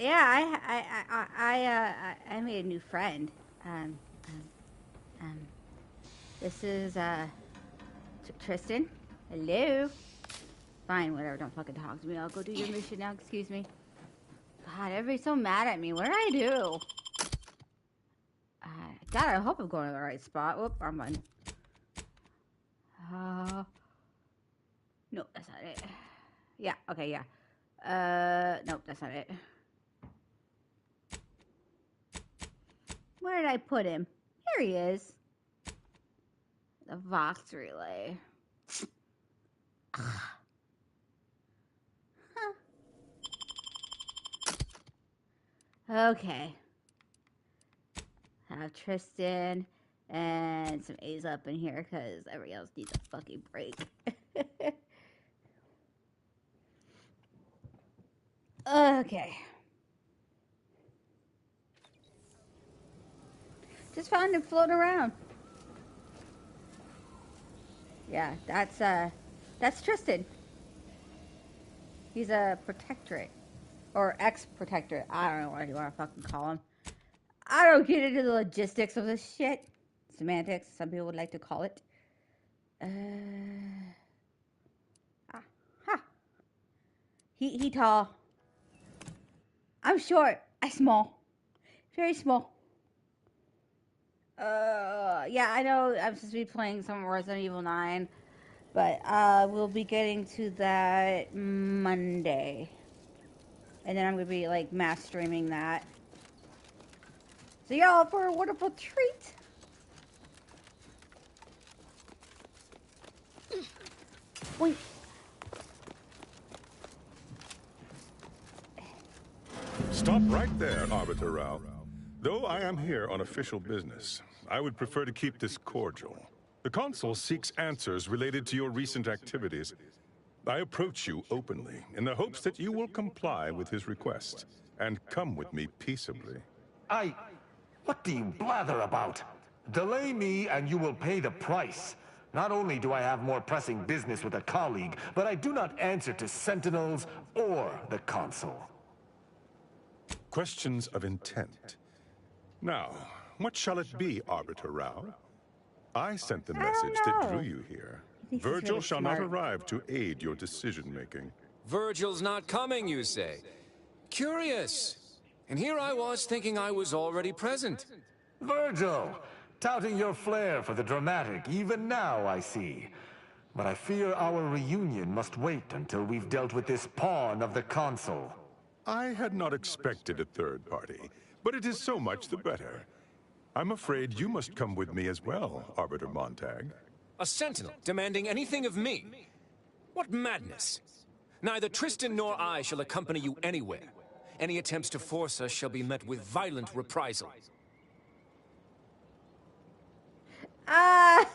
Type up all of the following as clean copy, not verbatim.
Yeah, I made a new friend. Um, um, um, this is Tristan. Hello. Fine, whatever. Don't fucking talk to me. I'll go do your mission now. Excuse me. God, everybody's so mad at me. What did I do? God, I hope I'm going to the right spot. Whoop, wrong button. No, that's not it. Yeah, okay, yeah. Nope, that's not it. Where did I put him? Here he is. The Vox relay. Huh. Okay. Have Tristan and some A's up in here because everybody else needs a fucking break. Okay. Just found him floating around. Yeah, that's Tristan. He's a protectorate. Or ex-protectorate. I don't know what you want to fucking call him. I don't get into the logistics of this shit. Semantics, some people would like to call it. He tall. I'm short. I small. Very small. Yeah, I know I'm supposed to be playing some Resident Evil 9, but we'll be getting to that Monday. And then I'm going to be, like, mass streaming that. So y'all for a wonderful treat. Boink. Stop right there, Arbiter Rao. Though I am here on official business, I would prefer to keep this cordial. The Consul seeks answers related to your recent activities. I approach you openly in the hopes that you will comply with his request and come with me peaceably. What do you blather about? Delay me and you will pay the price. Not only do I have more pressing business with a colleague, but I do not answer to Sentinels or the Consul. Questions of intent. Now, what shall it be, Arbiter Rao? I sent the message that drew you here. Virgil really shall not arrive to aid your decision-making. Virgil's not coming, you say? Curious. And here I was thinking I was already present. Virgil! Touting your flair for the dramatic, even now, I see. But I fear our reunion must wait until we've dealt with this pawn of the Consul. I had not expected a third party, but it is so much the better. I'm afraid you must come with me as well, Arbiter Montag. A sentinel demanding anything of me? What madness! Neither Tristan nor I shall accompany you anywhere. Any attempts to force us shall be met with violent reprisal. I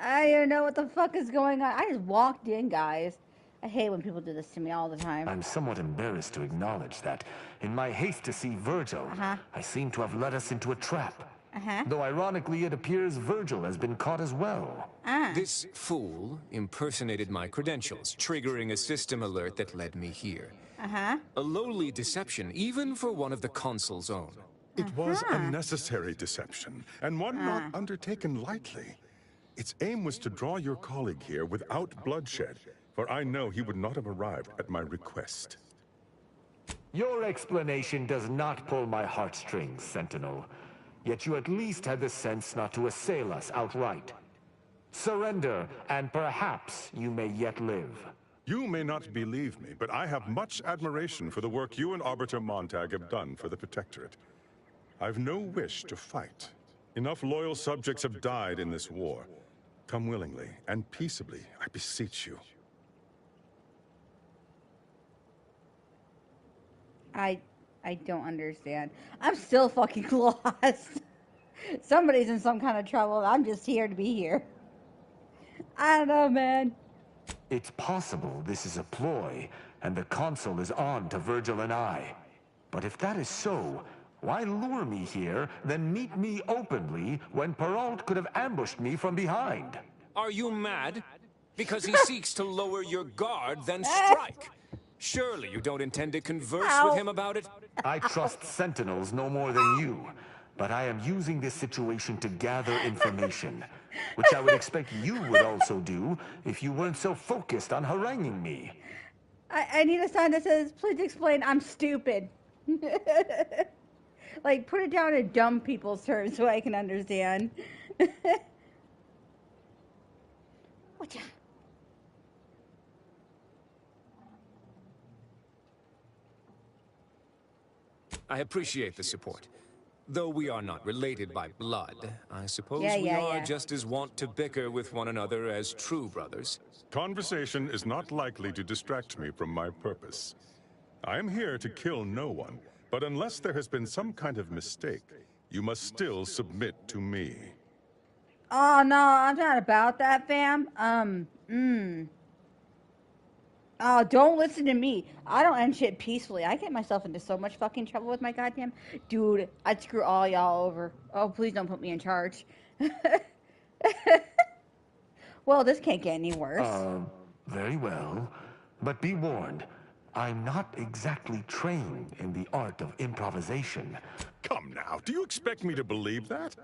don't know what the fuck is going on. I just walked in, guys. I hate when people do this to me all the time. I'm somewhat embarrassed to acknowledge that, in my haste to see Virgil, I seem to have led us into a trap. Though ironically, it appears Virgil has been caught as well. This fool impersonated my credentials, triggering a system alert that led me here. A lowly deception, even for one of the Consul's own. It was a necessary deception, and one not undertaken lightly. Its aim was to draw your colleague here without bloodshed, for I know he would not have arrived at my request. Your explanation does not pull my heartstrings, Sentinel. Yet you at least had the sense not to assail us outright. Surrender, and perhaps you may yet live. You may not believe me, but I have much admiration for the work you and Arbiter Montag have done for the Protectorate. I've no wish to fight. Enough loyal subjects have died in this war. Come willingly and peaceably, I beseech you. I don't understand. I'm still fucking lost. Somebody's in some kind of trouble. I'm just here to be here. I don't know, man. It's possible this is a ploy, and the Consul is on to Virgil and I. But if that is so, why lure me here, then meet me openly when Perrault could have ambushed me from behind? Are you mad? Because he seeks to lower your guard, then strike. Surely you don't intend to converse Ow. with him about it? I trust Sentinels no more than you, but I am using this situation to gather information, which I would expect you would also do if you weren't so focused on haranguing me. I need a sign that says, please explain, I'm stupid. Like, put it down in dumb people's terms so I can understand. Whatcha? I appreciate the support. Though we are not related by blood, I suppose Yeah, we yeah, are yeah. just as wont to bicker with one another as true brothers. Conversation is not likely to distract me from my purpose. I am here to kill no one, but unless there has been some kind of mistake, you must still submit to me. Oh, no, I'm not about that, fam. Oh, don't listen to me. I don't end shit peacefully. I get myself into so much fucking trouble with my goddamn... Dude, I'd screw all y'all over. Oh, please don't put me in charge. Well, this can't get any worse. Very well. But be warned, I'm not exactly trained in the art of improvisation. Come now, do you expect me to believe that?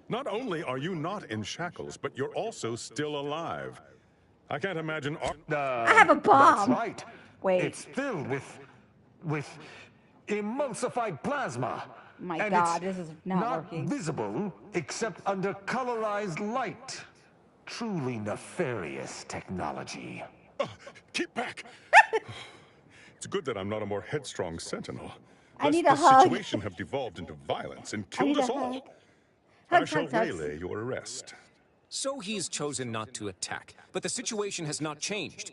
Not only are you not in shackles, but you're also still alive. I can't imagine... I have a bomb. That's right. Wait. It's filled with emulsified plasma. My and God, it's this is not working. visible except under colorized light. Truly nefarious technology. Keep back! It's good that I'm not a more headstrong sentinel. I Lest need a the hug. situation have devolved into violence and killed need us a all. hug. I Hug, shall hug, hugs. waylay your arrest. So he's chosen not to attack, but the situation has not changed.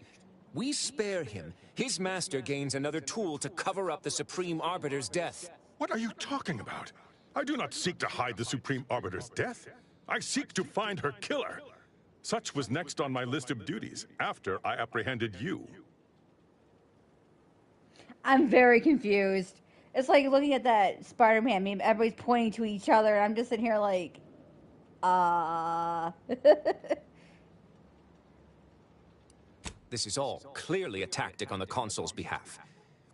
We spare him. His master gains another tool to cover up the Supreme Arbiter's death. What are you talking about? I do not seek to hide the Supreme Arbiter's death. I seek to find her killer. Such was next on my list of duties, after I apprehended you. I'm very confused. It's like looking at that Spider-Man meme. Everybody's pointing to each other. And I'm just sitting here like, This is all clearly a tactic on the Consul's behalf.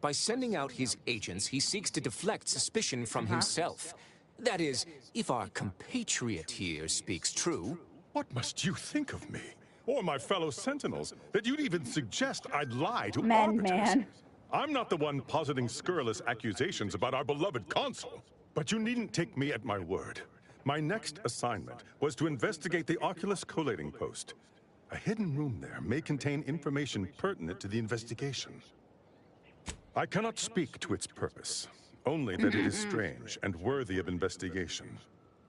By sending out his agents, he seeks to deflect suspicion from himself. That is, if our compatriot here speaks true. What must you think of me, or my fellow sentinels, that you'd even suggest I'd lie to Man, arbiters? man. I'm not the one positing scurrilous accusations about our beloved consul. But you needn't take me at my word. My next assignment was to investigate the Oculus collating post. A hidden room there may contain information pertinent to the investigation. I cannot speak to its purpose, only that it is strange and worthy of investigation.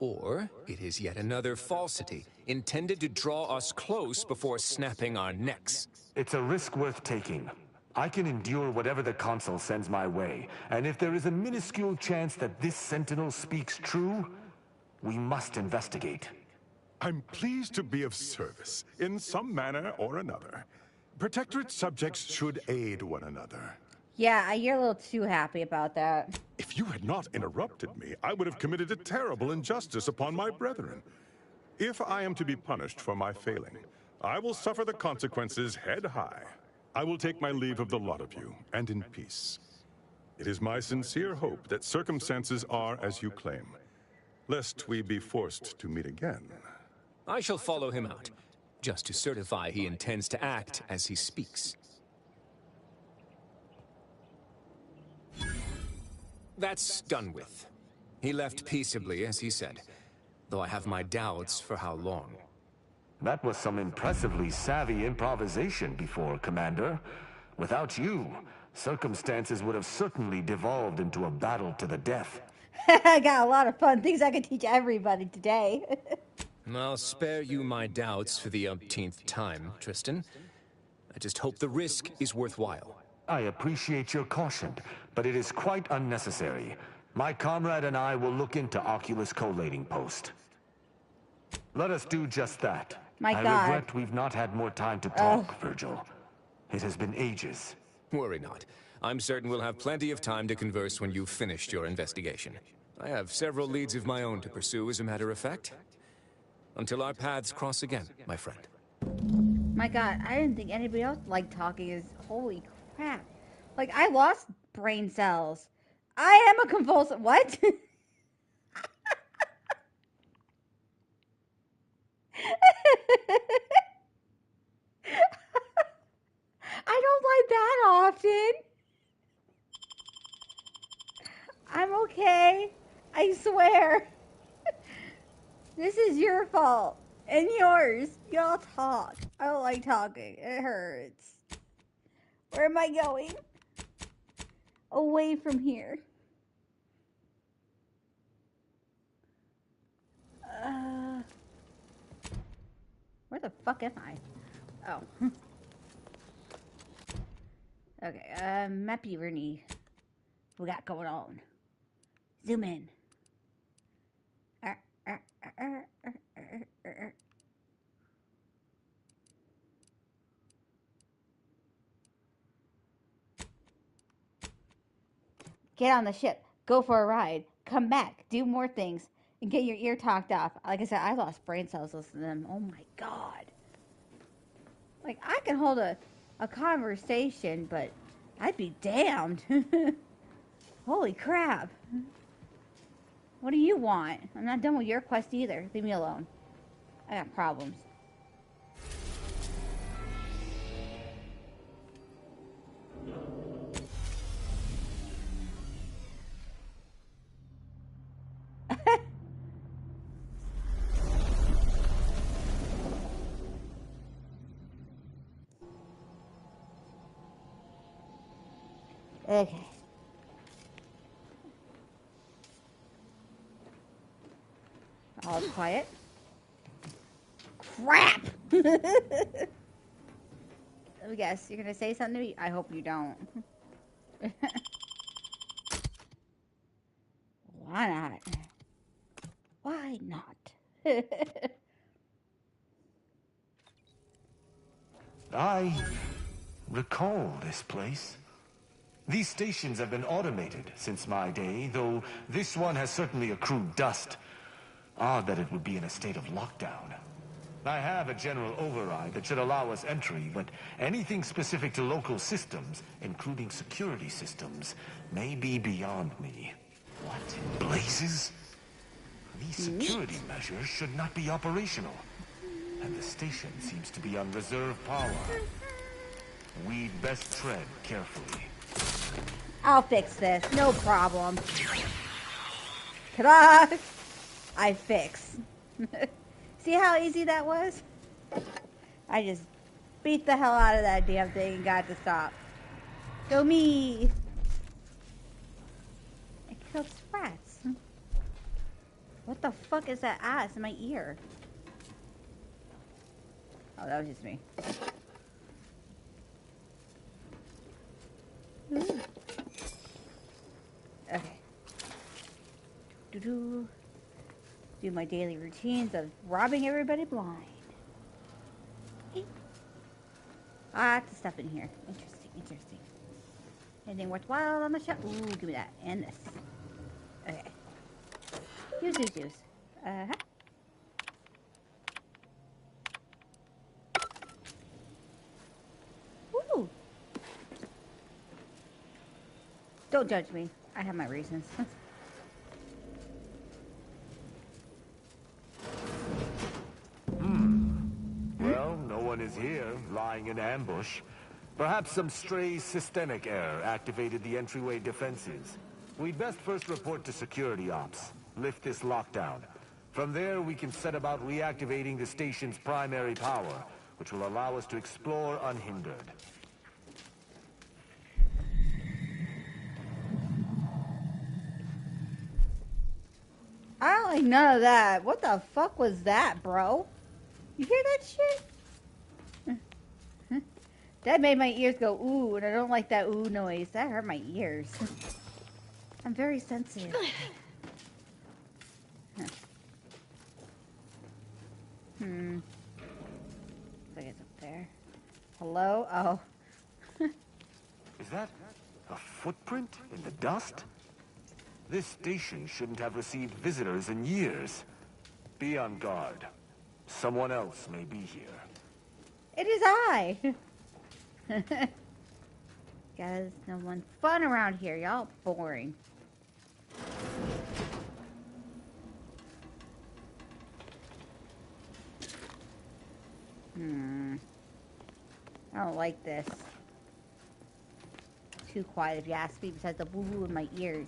Or it is yet another falsity, intended to draw us close before snapping our necks. It's a risk worth taking. I can endure whatever the Consul sends my way, and if there is a minuscule chance that this Sentinel speaks true, we must investigate. I'm pleased to be of service, in some manner or another. Protectorate subjects should aid one another. Yeah, you're a little too happy about that. If you had not interrupted me, I would have committed a terrible injustice upon my brethren. If I am to be punished for my failing, I will suffer the consequences head high. I will take my leave of the lot of you, and in peace. It is my sincere hope that circumstances are as you claim, lest we be forced to meet again. I shall follow him out, just to certify he intends to act as he speaks. That's done with. He left peaceably, as he said, though I have my doubts for how long. That was some impressively savvy improvisation before, Commander. Without you, circumstances would have certainly devolved into a battle to the death. I got a lot of fun things I could teach everybody today. I'll spare you my doubts for the umpteenth time, Tristan. I just hope the risk is worthwhile. I appreciate your caution, but it is quite unnecessary. My comrade and I will look into Oculus collating post. Let us do just that. My I God. regret we've not had more time to talk, Virgil. It has been ages. Worry not. I'm certain we'll have plenty of time to converse when you've finished your investigation. I have several leads of my own to pursue, as a matter of fact. Until our paths cross again, my friend. My God, I didn't think anybody else liked talking. Is holy crap! Like I lost brain cells. I am a compulsive. What? I don't like that often. I'm okay. I swear. This is your fault. And yours. Y'all talk. I don't like talking. It hurts. Where am I going? Away from here. Uh, where the fuck am I? Oh. Okay, Mappy Rooney. What we got going on? Zoom in. Get on the ship. Go for a ride. Come back. Do more things. And get your ear talked off. Like I said, I lost brain cells listening to them. Oh my God. Like, I can hold a conversation, but I'd be damned. Holy crap. What do you want? I'm not done with your quest either. Leave me alone. I got problems. Okay. All is quiet. Crap! Let me guess. You're gonna say something to me? I hope you don't. Why not? Why not? I recall this place. These stations have been automated since my day, though this one has certainly accrued dust. Odd that it would be in a state of lockdown. I have a general override that should allow us entry, but anything specific to local systems, including security systems, may be beyond me. What in blazes? These security measures should not be operational. And the station seems to be on reserve power. We'd best tread carefully. I'll fix this. No problem. Ta-da! I fix. See how easy that was? I just beat the hell out of that damn thing and got it to stop. Go me! It killed rats. What the fuck is that ass in my ear? Oh, that was just me. Ooh. Okay. Do my daily routines of robbing everybody blind. Hey. Lots of stuff in here. Interesting, interesting. Anything worthwhile on the shelf? Ooh, give me that. And this. Okay. Use. Uh-huh. Ooh. Don't judge me. I have my reasons. Well, no one is here, lying in ambush. Perhaps some stray systemic error activated the entryway defenses. We'd best first report to security ops. Lift this lockdown. From there, we can set about reactivating the station's primary power, which will allow us to explore unhindered. I don't like none of that. What the fuck was that, bro? You hear that shit? That made my ears go ooh, and I don't like that ooh noise. That hurt my ears. I'm very sensitive. I think it's up there. Hello? Oh. Is that a footprint in the dust? This station shouldn't have received visitors in years. Be on guard. Someone else may be here. It is I. Guys, no one fun around here. Y'all boring. I don't like this. Too quiet if you ask me, besides the woo-woo in my ears.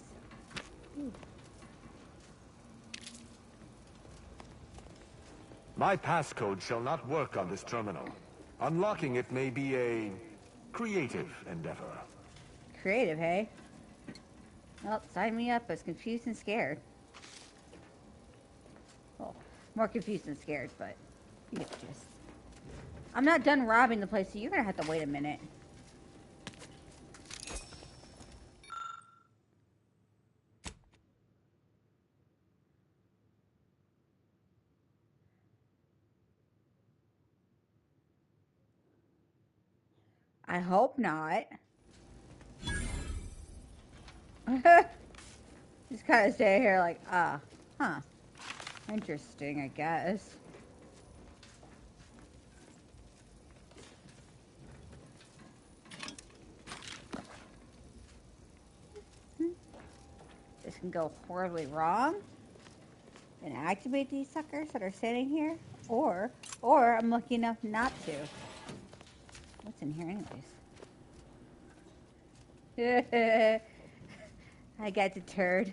Ooh. My passcode shall not work on this terminal. Unlocking it may be a creative endeavor. Creative, hey? Well, sign me up. I was confused and scared. Well, more confused than scared, but you get the gist. I'm not done robbing the place, so you're gonna have to wait a minute. I hope not. Just kind of stay here like, huh. Interesting, I guess. This can go horribly wrong. And activate these suckers that are sitting here. Or I'm lucky enough not to. What's in here anyways? I got deterred.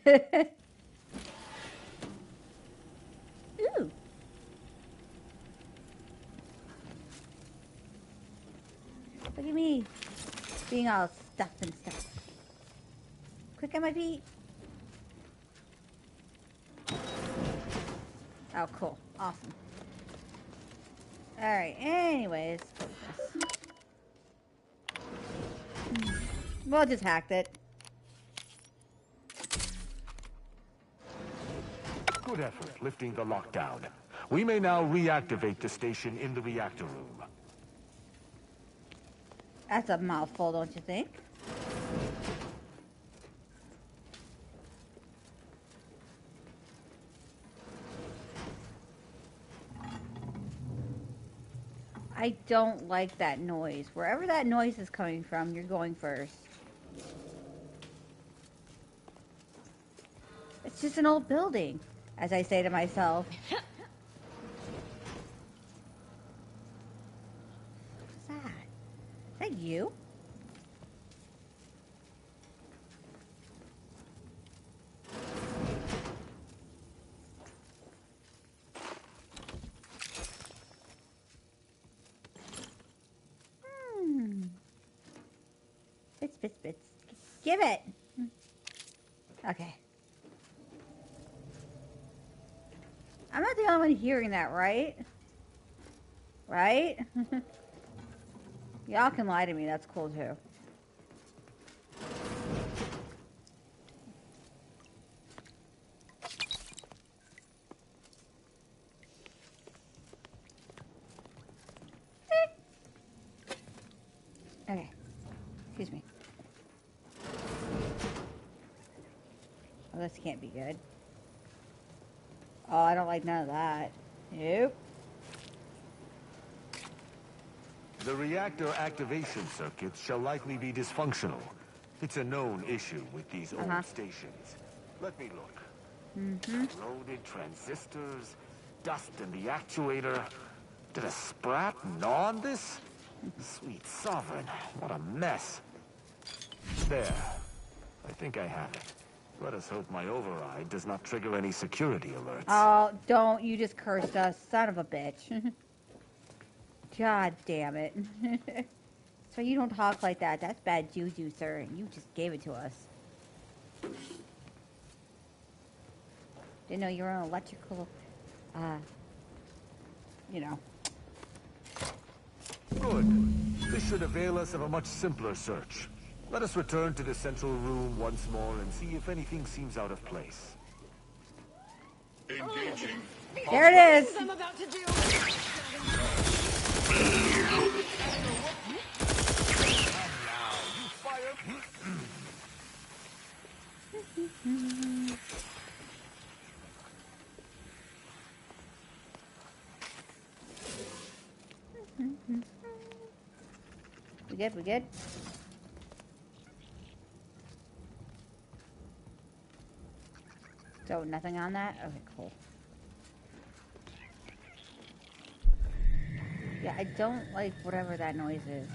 Ooh. Look at me. Being all stuffed and stuff. Quick on my feet. Oh, cool. Awesome. Alright, anyways. Well, I just hacked it. Good effort lifting the lockdown. We may now reactivate the station in the reactor room. That's a mouthful, don't you think? I don't like that noise. Wherever that noise is coming from, you're going first. It's just an old building, as I say to myself. What's that? Is that you? Bits. Give it! Okay. I'm not the only one hearing that, right? Right? Y'all can lie to me, that's cool too. Okay. Excuse me. Oh, this can't be good. Oh, I don't like none of that. Nope. The reactor activation circuits shall likely be dysfunctional. It's a known issue with these old stations. Let me look. Corroded transistors, dust in the actuator. Did a sprat gnaw on this? Sweet sovereign, what a mess. There. I think I have it. Let us hope my override does not trigger any security alerts. Oh, don't. You just cursed us. Son of a bitch. God damn it. So you don't talk like that. That's bad juju, sir. And you just gave it to us. Didn't know you were an electrical, you know. Good. This should avail us of a much simpler search. Let us return to the central room once more and see if anything seems out of place. Engaging. There it is. I'm about to do. We good? We good? So, nothing on that? Okay, cool. Yeah, I don't like whatever that noise is.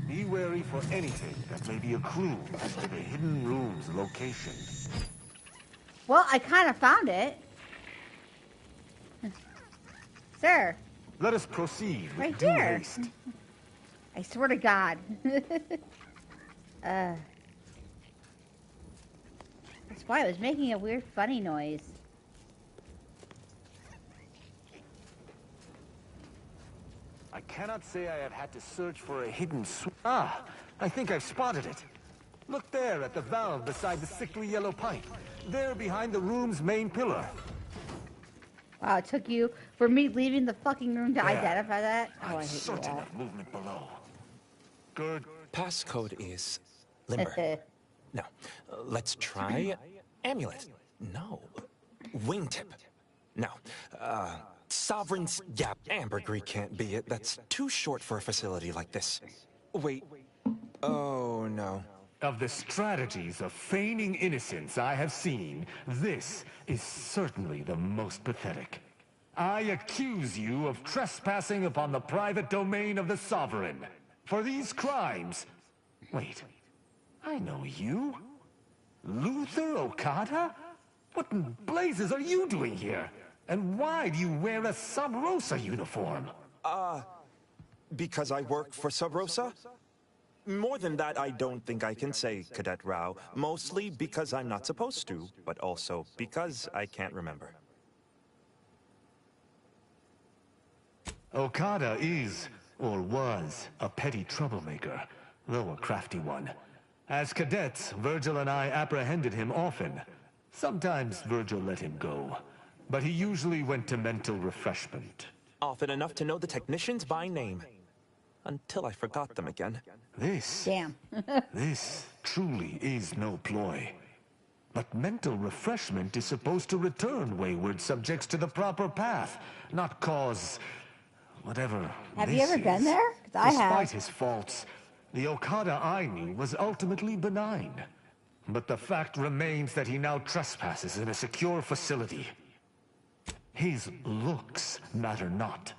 Be wary for anything that may be a clue as to the hidden room's location. Well, I kind of found it. Sir. Let us proceed with Right due here. haste. I swear to God. That's why I was making a weird funny noise. I cannot say I have had to search for a hidden Ah, I think I've spotted it. Look there at the valve beside the sickly yellow pipe. There behind the room's main pillar. Wow, it took you for me leaving the fucking room to There. identify that? Oh, I'm I hate you certain all. of movement below. Good. Passcode is limber. No. Let's try amulet. No. Wingtip. No. Sovereign's... Yeah, ambergris can't be it. That's too short for a facility like this. Wait. Oh, no. Of the strategies of feigning innocence I have seen, this is certainly the most pathetic. I accuse you of trespassing upon the private domain of the Sovereign. For these crimes... Wait, I know you. Luther Okada? What in blazes are you doing here? And why do you wear a Sub Rosa uniform? Because I work for Sub Rosa? More than that, I don't think I can say, Cadet Rao. Mostly because I'm not supposed to, but also because I can't remember. Okada is, or was, a petty troublemaker, though a crafty one. As cadets, Virgil and I apprehended him often. Sometimes Virgil let him go, but he usually went to mental refreshment. Often enough to know the technicians by name. Until I forgot them again. Damn. This truly is no ploy. But mental refreshment is supposed to return wayward subjects to the proper path, not cause... whatever. Have you ever been there? 'Cause I have. Despite his faults, the Okada I knew was ultimately benign. But the fact remains that he now trespasses in a secure facility. His looks matter not.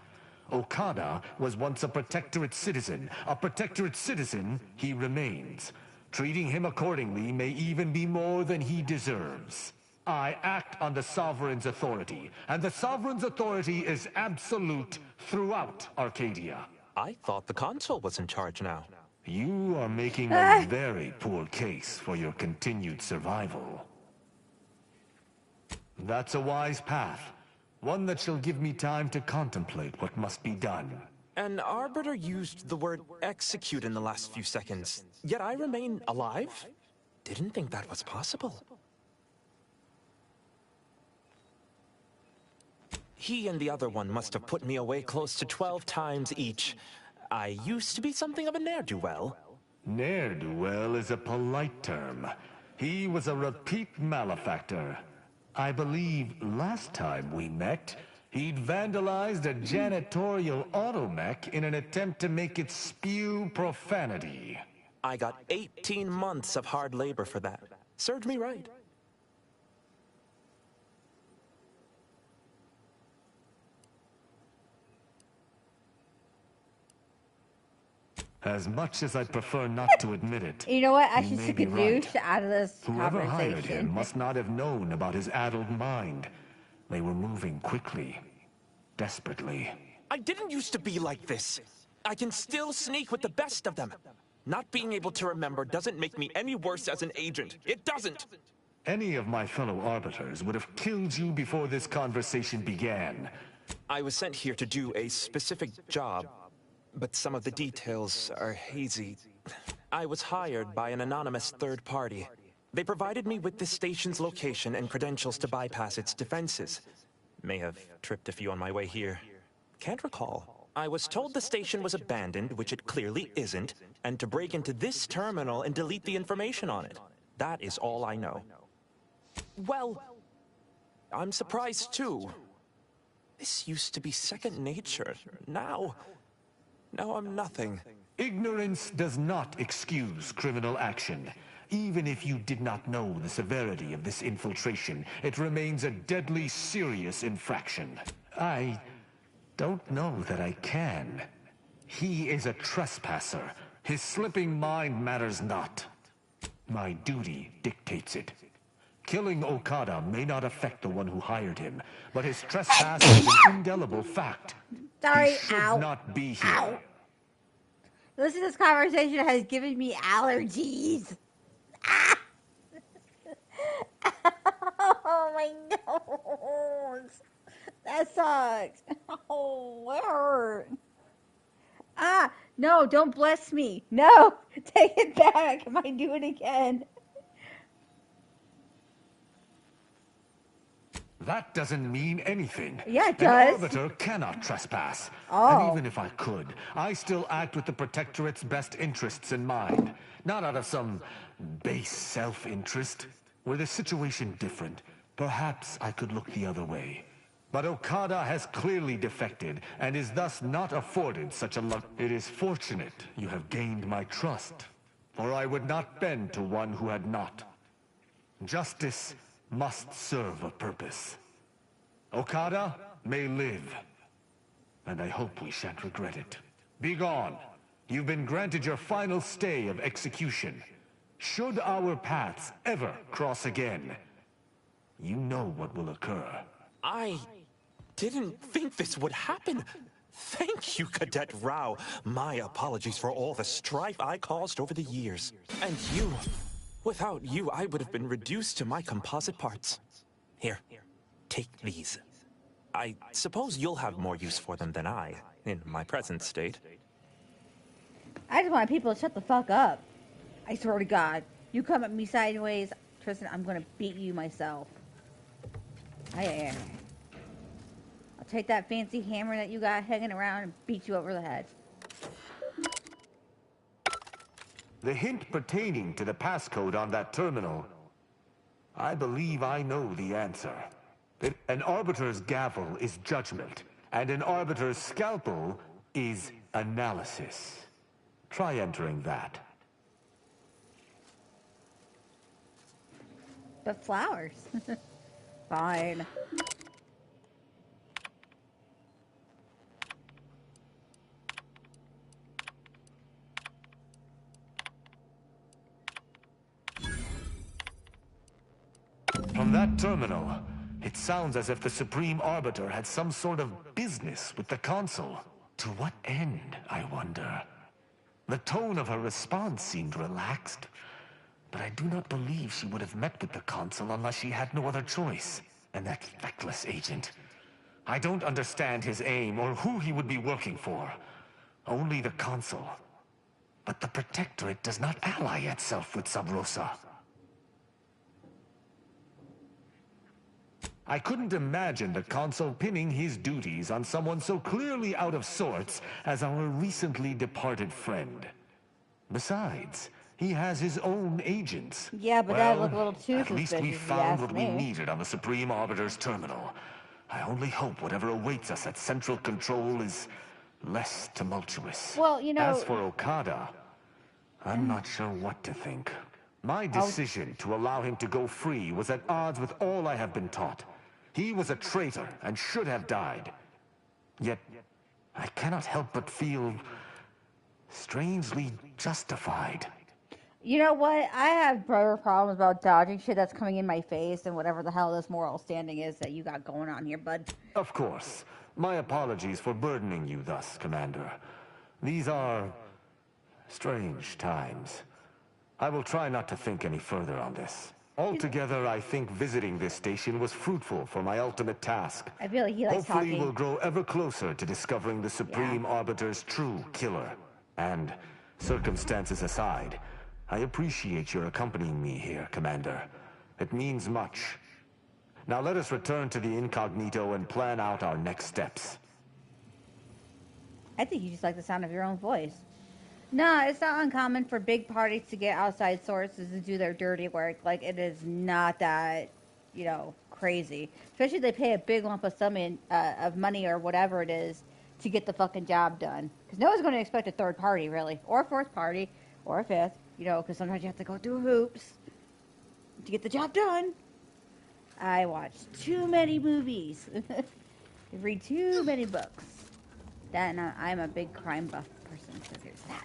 Okada was once a Protectorate citizen. A Protectorate citizen he remains. Treating him accordingly may even be more than he deserves. I act on the Sovereign's authority, and the Sovereign's authority is absolute throughout Arcadia. I thought the Consul was in charge now. You are making a very poor case for your continued survival. That's a wise path. One that shall give me time to contemplate what must be done. An Arbiter used the word execute in the last few seconds, yet I remain alive? Didn't think that was possible. He and the other one must have put me away close to 12 times each. I used to be something of a ne'er-do-well. Ne'er-do-well is a polite term. He was a repeat malefactor. I believe last time we met, he'd vandalized a janitorial automech in an attempt to make it spew profanity. I got 18 months of hard labor for that. Served me right. As much as I'd prefer not to admit it. You know what? I you should may take be a right. douche out of this Whoever hired him conversation. must not have known about his addled mind. They were moving quickly, desperately. I didn't used to be like this. I can still sneak with the best of them. Not being able to remember doesn't make me any worse as an agent. It doesn't! Any of my fellow arbiters would have killed you before this conversation began. I was sent here to do a specific job, but some of the details are hazy. I was hired by an anonymous third party. They provided me with the station's location and credentials to bypass its defenses. May have tripped a few on my way here. Can't recall. I was told the station was abandoned, which it clearly isn't, and to break into this terminal and delete the information on it. That is all I know. Well, I'm surprised too. This used to be second nature. Now I'm nothing. Ignorance does not excuse criminal action. Even if you did not know the severity of this infiltration, it remains a deadly serious infraction. I don't know that I can. He is a trespasser. His slipping mind matters not. My duty dictates it. Killing Okada may not affect the one who hired him, but his trespass is an indelible fact. Sorry, He should ow. not be here. Ow. Listen, this conversation has given me allergies. Ah! Oh my nose. That sucks. Oh, it hurt. Ah, no, don't bless me. No, take it back. I might do it again. That doesn't mean anything. Yeah, it An does. arbiter cannot trespass. Oh. And even if I could, I still act with the Protectorate's best interests in mind. Not out of some base self-interest. Were the situation different, perhaps I could look the other way. But Okada has clearly defected, and is thus not afforded such a luck. It is fortunate you have gained my trust, for I would not bend to one who had not. Justice must serve a purpose. Okada may live, and I hope we shan't regret it. Be gone. You've been granted your final stay of execution. Should our paths ever cross again, you know what will occur. I didn't think this would happen. Thank you, Cadet Rao. My apologies for all the strife I caused over the years. And you, without you, I would have been reduced to my composite parts. Here, take these. I suppose you'll have more use for them than I, in my present state. I just want people to shut the fuck up. I swear to God. You come at me sideways, Tristan, I'm gonna beat you myself. I am. I'll take that fancy hammer that you got hanging around and beat you over the head. The hint pertaining to the passcode on that terminal, I believe I know the answer. An arbiter's gavel is judgment, and an arbiter's scalpel is analysis. Try entering that. But flowers. Fine. From that terminal, it sounds as if the Supreme Arbiter had some sort of business with the Consul. To what end, I wonder? The tone of her response seemed relaxed, but I do not believe she would have met with the Consul unless she had no other choice. And that feckless agent. I don't understand his aim or who he would be working for. Only the Consul. But the Protectorate does not ally itself with Sub Rosa. I couldn't imagine the Consul pinning his duties on someone so clearly out of sorts as our recently departed friend. Besides, he has his own agents. Yeah, but that'd look a little too at least suspicious we if you found ask what we me. needed on the Supreme Arbiter's terminal. I only hope whatever awaits us at Central Control is less tumultuous. Well, you know... As for Okada, I'm not sure what to think. My decision to allow him to go free was at odds with all I have been taught. He was a traitor and should have died. Yet, I cannot help but feel strangely justified. You know what? I have bigger problems about dodging shit that's coming in my face and whatever the hell this moral standing is that you got going on here, bud. Of course. My apologies for burdening you thus, Commander. These are strange times. I will try not to think any further on this. Altogether, I think visiting this station was fruitful for my ultimate task. I feel like he likes Hopefully, talking. we'll grow ever closer to discovering the Supreme Arbiter's true killer. And, circumstances aside, I appreciate your accompanying me here, Commander. It means much. Now let us return to the incognito and plan out our next steps. I think you just like the sound of your own voice. No, it's not uncommon for big parties to get outside sources to do their dirty work. Like, it is not that, crazy. Especially if they pay a big lump of sum of money or whatever it is to get the fucking job done. Because no one's going to expect a third party, really. Or a fourth party. Or a fifth. You know, because sometimes you have to go through hoops to get the job done. I watch too many movies. Read too many books. That and I'm a big crime buff person, so there's that.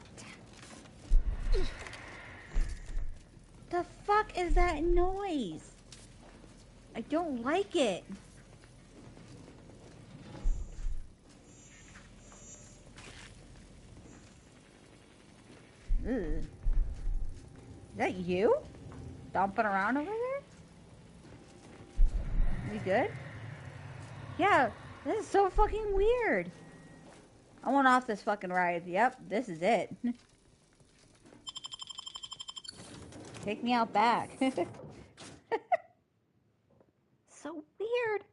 The fuck is that noise? I don't like it. Ugh. Is that you? Stomping around over there? You good? Yeah, this is so fucking weird. I want off this fucking ride. Yep, this is it. Take me out back. So weird.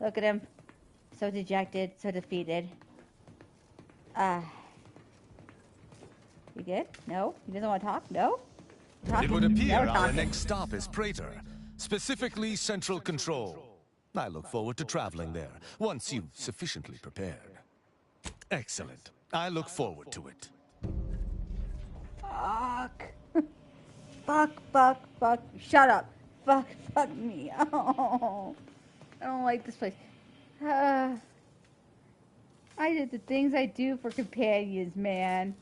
Look at him. So dejected, so defeated. You good? No? He doesn't want to talk? No? It would appear our talking. next stop is Praetor, specifically Central Control. I look forward to traveling there, once you've sufficiently prepared. Excellent. I look forward to it. Fuck. Fuck. Shut up. Fuck me. Oh, I don't like this place. I did the things I do for companions, man.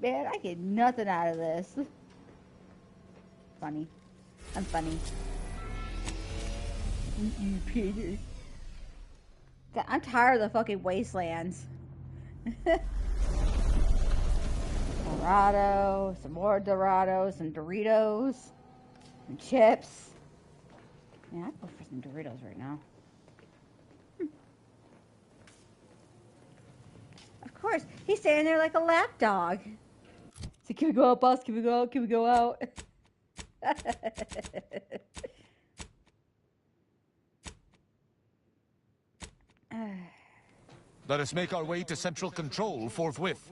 Man, I get nothing out of this. Funny. I'm funny. Peter. God, I'm tired of the fucking wastelands. Dorado, some more Dorado, some Doritos, some chips. Man, I'd go for some Doritos right now. Of course, he's standing there like a lap dog. So can we go out, boss? Can we go out? Can we go out? Let us make our way to Central Control forthwith.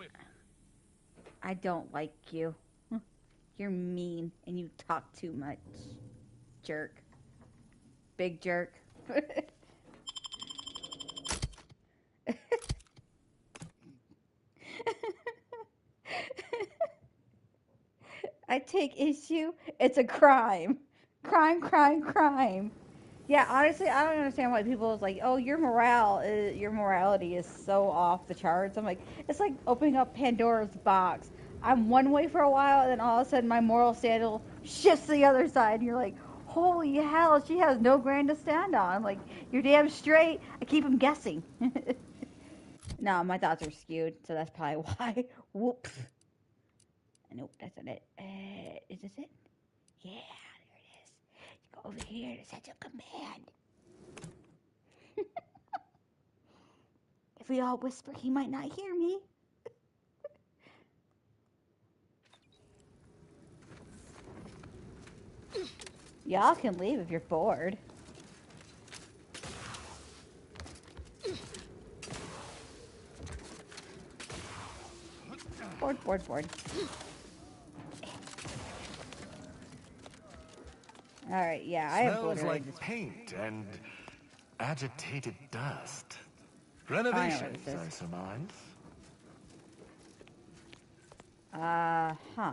I don't like you. You're mean and you talk too much. Jerk. Big jerk. I take issue. It's a crime. Crime. Yeah, honestly, I don't understand why people is like, oh, your morality is so off the charts. I'm like, it's like opening up Pandora's box. I'm one way for a while, and then all of a sudden my moral standard shifts to the other side, and you're like, holy hell, she has no ground to stand on. I'm like, you're damn straight. I keep them guessing. No, my thoughts are skewed, so that's probably why. Whoops. Nope, that's not it. Is this it? Yeah, there it is. You go over here to set your command. If we all whisper, he might not hear me. Y'all can leave if you're bored. Bored. Alright, yeah, I have Smells obliterated like this. paint and agitated dust. Renovations, this is. I surmise. Huh.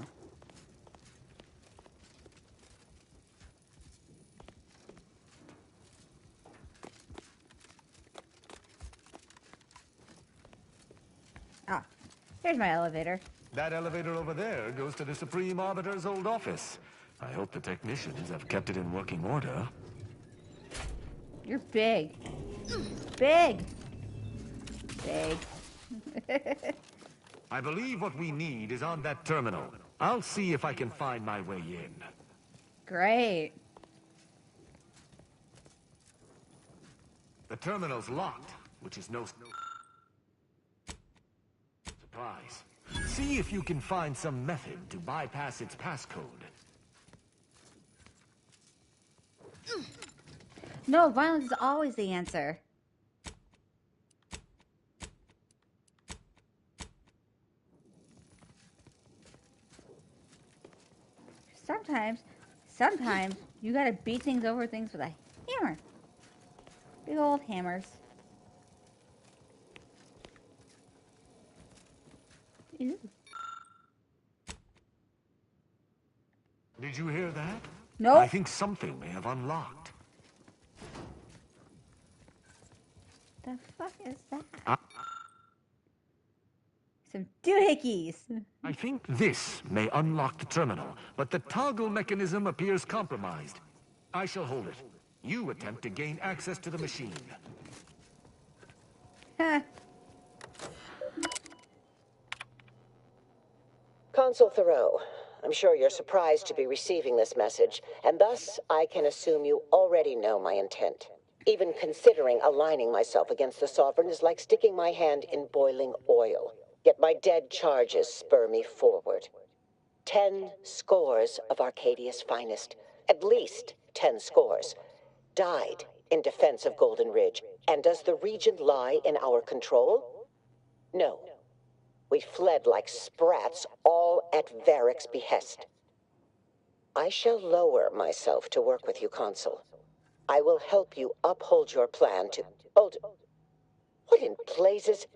Ah, here's my elevator. That elevator over there goes to the Supreme Arbiter's old office. I hope the technicians have kept it in working order. You're big. Big. I believe what we need is on that terminal. I'll see if I can find my way in. Great. The terminal's locked, which is no surprise. See if you can find some method to bypass its passcode. No, violence is always the answer. Sometimes you gotta beat things over things with a hammer. Big old hammers. Ew. Did you hear that? Nope. I think something may have unlocked. The fuck is that? Some doohickeys. I think this may unlock the terminal, but the toggle mechanism appears compromised. I shall hold it. You attempt to gain access to the machine. Consul Thoreau, I'm sure you're surprised to be receiving this message, and thus I can assume you already know my intent. Even considering aligning myself against the Sovereign is like sticking my hand in boiling oil. Yet my dead charges spur me forward. 10 scores of Arcadia's finest, at least 10 scores, died in defense of Golden Ridge. And does the region lie in our control? No. We fled like sprats, all at Varric's behest. I shall lower myself to work with you, Consul. I will help you uphold your plan to... Hold... What in blazes?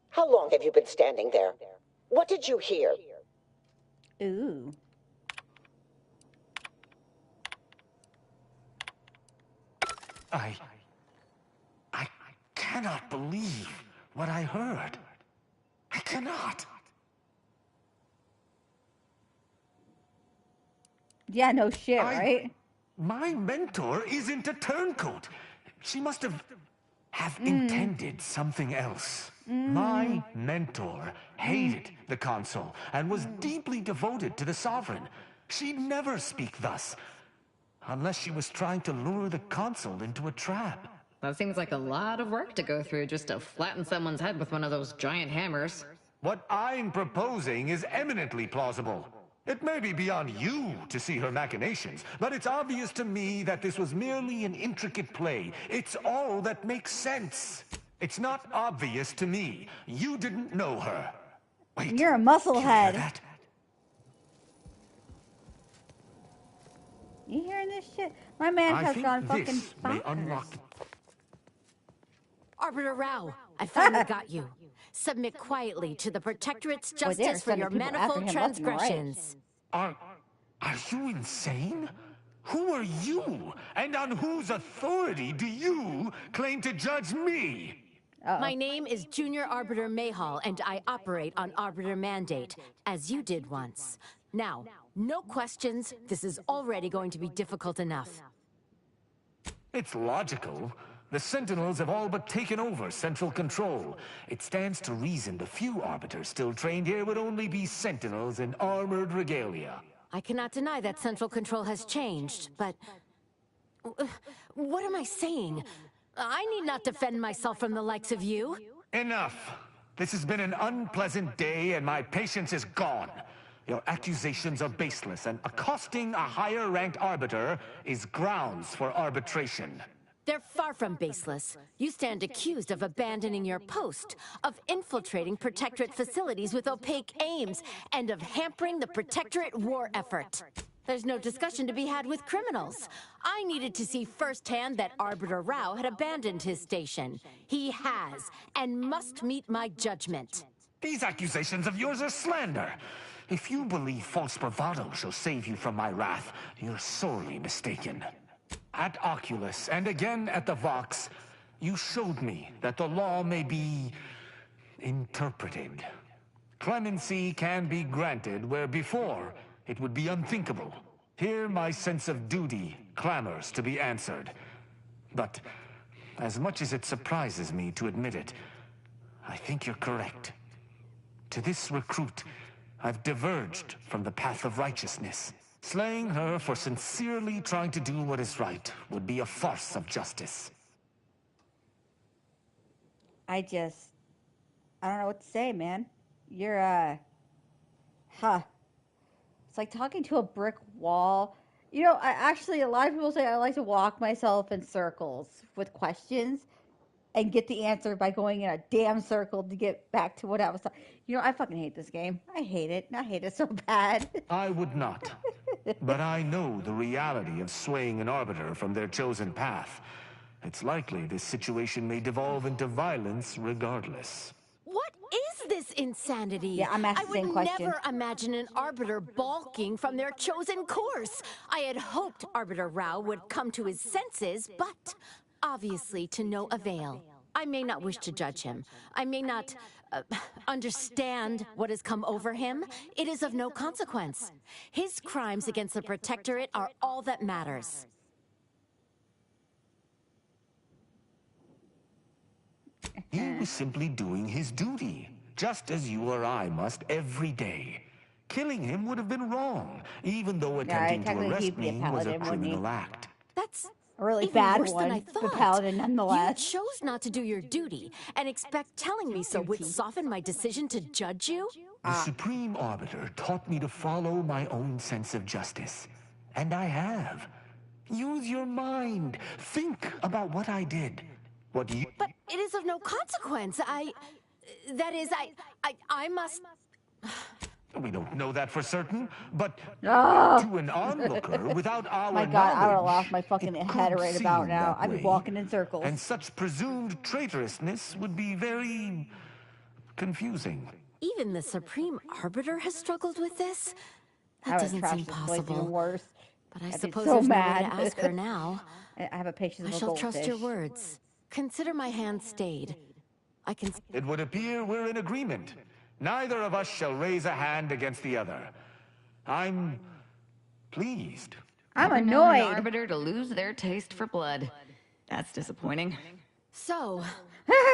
How long have you been standing there? What did you hear? Ooh. I cannot believe what I heard. I cannot. Yeah, no shit, right? My mentor isn't a turncoat. She must have intended something else. My mentor hated the Consul and was deeply devoted to the Sovereign. She'd never speak thus, unless she was trying to lure the Consul into a trap. That seems like a lot of work to go through just to flatten someone's head with one of those giant hammers. What I'm proposing is eminently plausible. It may be beyond you to see her machinations, but it's obvious to me that this was merely an intricate play. It's all that makes sense. It's not obvious to me. You didn't know her. Wait. You're a musclehead. You hearing this shit? My man has gone fucking bonkers. Arbiter Rao, I finally got you. Submit quietly to the Protectorate's justice for your manifold transgressions. Are you insane? Who are you? And on whose authority do you claim to judge me? My name is Junior Arbiter Mayhall, and I operate on Arbiter Mandate, as you did once. Now, no questions. This is already going to be difficult enough. It's logical. The Sentinels have all but taken over central control. It stands to reason the few Arbiters still trained here would only be Sentinels in armored regalia. I cannot deny that central control has changed, but... What am I saying? I need not defend myself from the likes of you. Enough! This has been an unpleasant day and my patience is gone. Your accusations are baseless, and accosting a higher-ranked Arbiter is grounds for arbitration. They're far from baseless. You stand accused of abandoning your post, of infiltrating Protectorate facilities with opaque aims, and of hampering the Protectorate war effort. There's no discussion to be had with criminals. I needed to see firsthand that Arbiter Rao had abandoned his station. He has, and must meet my judgment. These accusations of yours are slander. If you believe false bravado shall save you from my wrath, you're sorely mistaken. At Oculus, and again at the Vox, you showed me that the law may be interpreted. Clemency can be granted where before it would be unthinkable. Here my sense of duty clamors to be answered. But as much as it surprises me to admit it, I think you're correct. To this recruit, I've diverged from the path of righteousness. Slaying her for sincerely trying to do what is right would be a farce of justice. I don't know what to say, man. You're, It's like talking to a brick wall. You know, a lot of people say I like to walk myself in circles with questions and get the answer by going in a damn circle to get back to what I was talking. You know, I fucking hate this game. I hate it. And I hate it so bad. I would not. But I know the reality of swaying an Arbiter from their chosen path. It's likely this situation may devolve into violence regardless. What is this insanity? Yeah, I'm asking I the same would question. never imagine an Arbiter balking from their chosen course. I had hoped Arbiter Rao would come to his senses, but obviously to no avail. I may not wish to judge him. I may not understand what has come over him. It is of no consequence. His crimes against the Protectorate are all that matters. He was simply doing his duty, just as you or I must every day. Killing him would have been wrong, even though attempting to technically arrest he'd be a me was a paladin, wouldn't he? criminal act. That's A really even bad worse than I one, thought. but paladin You nonetheless. chose not to do your duty, and expect telling me so would soften my decision to judge you? The Supreme Arbiter taught me to follow my own sense of justice. And I have. Use your mind. Think about what I did. What you... But it is of no consequence. I must... We don't know that for certain, but Oh. to an onlooker, without our My God, I would have knowledge, lost my fucking it head could right about seem now. that I'd be way. walking in circles. And such presumed traitorousness would be very confusing. Even the Supreme Arbiter has struggled with this? I That would doesn't trash seem this place even possible. worse. But I I'd be suppose so there's mad. no way to ask her now. I have a patience I of a shall goldfish. trust your words. Consider my hand stayed. I can... It would appear we're in agreement. Neither of us shall raise a hand against the other. I'm pleased. I'm Never known an annoyed. arbiter to lose their taste for blood. That's disappointing. So,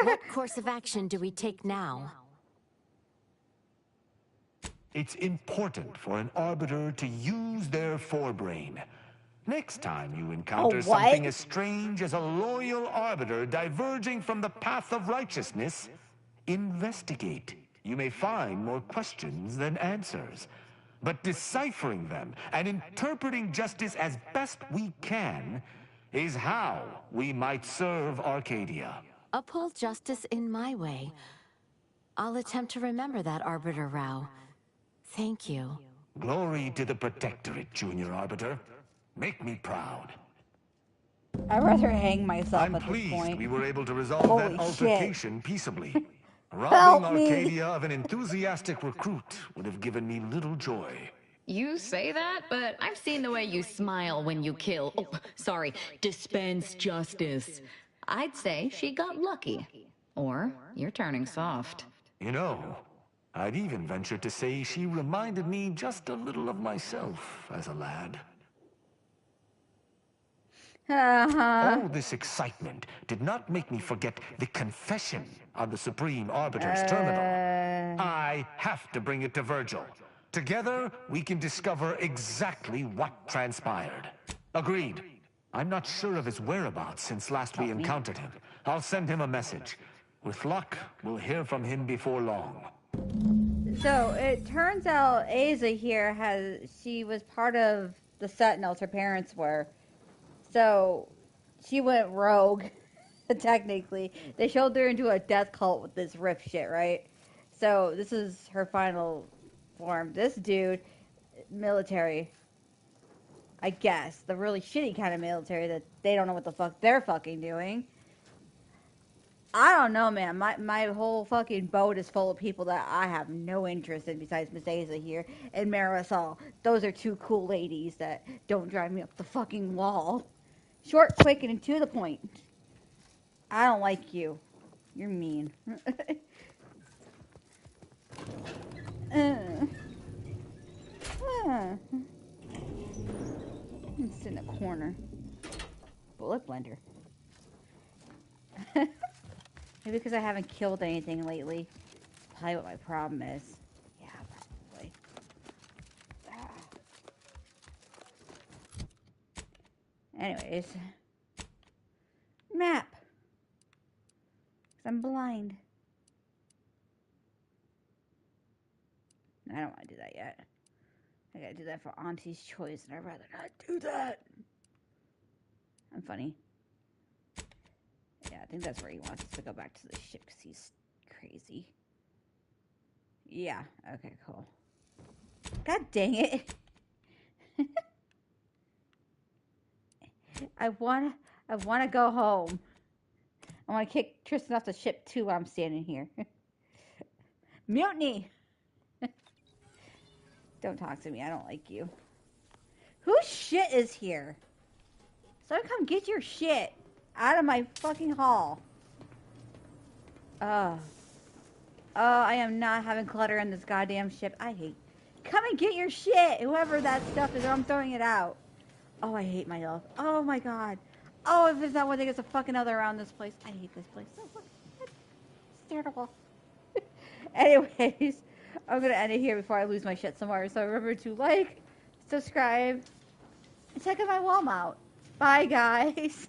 what course of action do we take now? It's important for an arbiter to use their forebrain. Next time you encounter what? something as strange as a loyal arbiter diverging from the path of righteousness, investigate. You may find more questions than answers. But deciphering them and interpreting justice as best we can is how we might serve Arcadia. Uphold justice in my way. I'll attempt to remember that, Arbiter Rao. Thank you. Glory to the Protectorate, Junior Arbiter. Make me proud. I'd rather hang myself I'm at this pleased point. we were able to resolve Holy that shit. altercation peaceably. Help Robbing me. Arcadia of an enthusiastic recruit would have given me little joy. You say that, but I've seen the way you smile when you kill. Oh, sorry, dispense justice. I'd say she got lucky. Or you're turning soft. You know, I'd even venture to say she reminded me just a little of myself as a lad. All this excitement did not make me forget the confession on the Supreme Arbiter's terminal. I have to bring it to Virgil. Together, we can discover exactly what transpired. Agreed. I'm not sure of his whereabouts since last we encountered him. I'll send him a message. With luck, we'll hear from him before long. So it turns out Asa here she was part of the Sentinels, her parents were. So she went rogue, technically. They showed her into a death cult with this riff shit, right? So this is her final form. This dude, military, I guess. The really shitty kind of military that they don't know what the fuck they're fucking doing. I don't know, man. My whole fucking boat is full of people that I have no interest in besides Miss Asa here and Marisol. Those are two cool ladies that don't drive me up the fucking wall. Short, quick, and to the point. I don't like you. You're mean. Sit in a corner. Bullet blender. Maybe because I haven't killed anything lately. That's probably what my problem is. Yeah, probably. Anyways. Map. Because I'm blind. I don't want to do that yet. I gotta do that for Auntie's choice, and I'd rather not do that. I'm funny. Yeah, I think that's where he wants us to go back to the ship, because he's crazy. Yeah, okay, cool. God dang it. I I want to go home. I want to kick Tristan off the ship too while I'm standing here. Mutiny! Don't talk to me. I don't like you. Whose shit is here? So come get your shit out of my fucking hall. Oh, I am not having clutter in this goddamn ship. I hate. Come and get your shit, whoever that stuff is, or I'm throwing it out. Oh, I hate myself. Oh my god. Oh, if it's not one thing, it's a fucking other around this place. I hate this place so much. It's terrible. Anyways, I'm gonna end it here before I lose my shit somewhere. So remember to like, subscribe, and check out my Walmart. Bye, guys.